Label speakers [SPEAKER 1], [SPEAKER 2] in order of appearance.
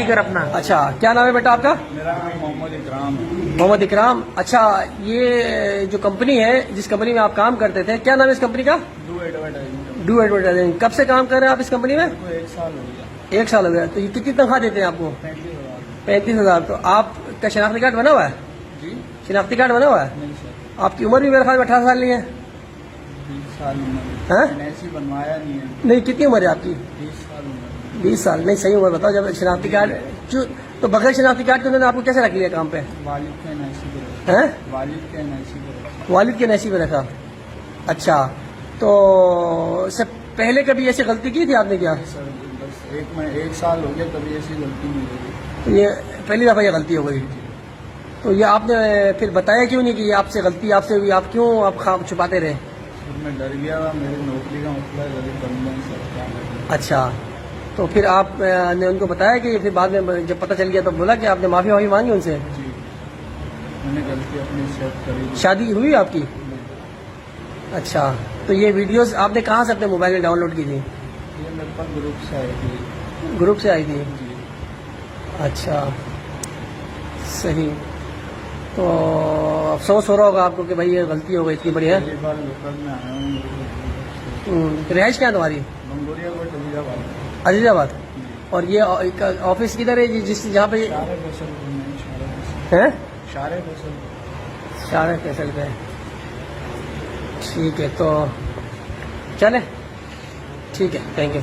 [SPEAKER 1] کر اپنا.
[SPEAKER 2] اچھا کیا نام ہے بیٹا آپ کا؟
[SPEAKER 3] میرا نام محمد اکرام ہے.
[SPEAKER 2] محمد اکرام. اچھا یہ جو کمپنی ہے جس کمپنی میں آپ کام کرتے تھے کیا نام ہے اس کمپنی کا؟ Do advertising. کب سے کام کر رہے ہیں آپ اس کمپنی میں؟
[SPEAKER 3] 1 سال ہو گیا.
[SPEAKER 2] 1 سال ہو گیا. تو یہ کتنی تنخواہ دیتے ہیں آپ کو؟
[SPEAKER 3] 35,000.
[SPEAKER 2] 35,000. تو آپ کا شناختی کارڈ بنا ہوا ہے؟
[SPEAKER 3] جی
[SPEAKER 2] شناختی کارڈ بنا ہوا ہے؟
[SPEAKER 3] نہیں سر.
[SPEAKER 2] آپ کی عمر بھی میرے خیال میں 18 سال نہیں ہے.
[SPEAKER 3] 20 سال عمر.
[SPEAKER 2] ہاں
[SPEAKER 3] ایسی بنوایا نہیں ہے.
[SPEAKER 2] نہیں کتنی عمر ہے آپ کی؟
[SPEAKER 3] 20 سال عمر.
[SPEAKER 2] 20 سال. نہیں صحیح عمر بتاؤ. جب شناختی کارڈ تو بغیر شناختی کارڈ کے انہوں نے آپ کو کیسے رکھ لیا کام پہ؟
[SPEAKER 3] والد کے NIC پہ رکھا.
[SPEAKER 2] ہیں؟
[SPEAKER 3] والد کے NIC پہ رکھا.
[SPEAKER 2] والد کے نشی پہ رکھا. اچھا تو اس سے پہلے کبھی ایسی غلطی کی تھی آپ نے کیا؟
[SPEAKER 3] سر بس 1 سال ہو گیا کبھی ایسی غلطی نہیں ہوئی.
[SPEAKER 2] تو یہ پہلی دفعہ یہ غلطی ہو گئی. تو یہ آپ نے پھر بتایا کیوں نہیں کہ یہ آپ سے غلطی آپ سے ہوئی؟ آپ کیوں آپ خواب چھپاتے رہے؟
[SPEAKER 3] سر میں ڈر گیا تھا. میری نوکری کا مسئلہ ہے. غریب بندہ ہوں سر. کیا کریں.
[SPEAKER 2] اچھا تو پھر آپ نے ان کو بتایا کہ پھر بعد میں جب پتہ چل گیا تو بولا کہ آپ نے معافی مانگی ان سے؟
[SPEAKER 3] جی میں نے غلطی اپنی ایکسیپٹ کری.
[SPEAKER 2] شادی ہوئی آپ کی؟ اچھا تو یہ ویڈیوز آپ نے کہاں سے اپنے موبائل میں ڈاؤن لوڈ کی تھی؟
[SPEAKER 3] یہ میرے پاس گروپ سے آئی تھی.
[SPEAKER 2] گروپ سے آئی تھی.
[SPEAKER 3] جی
[SPEAKER 2] اچھا صحیح. تو افسوس ہو رہا ہوگا آپ کو کہ بھائی یہ غلطی ہو گئی اتنی بڑی ہے.
[SPEAKER 3] پہلی بار لوکل میں آیا ہوں.
[SPEAKER 2] رہائش کیا ہے تمہاری؟
[SPEAKER 3] منگوریا کوٹ عزیز آباد.
[SPEAKER 2] عزیز آباد. اور یہ آفس کدھر ہے جہاں پہ
[SPEAKER 3] شارع فیصل میں.
[SPEAKER 2] ہیں؟
[SPEAKER 3] شارع فیصل.
[SPEAKER 2] شارع فیصل پہ. ٹھیک ہے تو چلیں ٹھیک ہے. Thank you.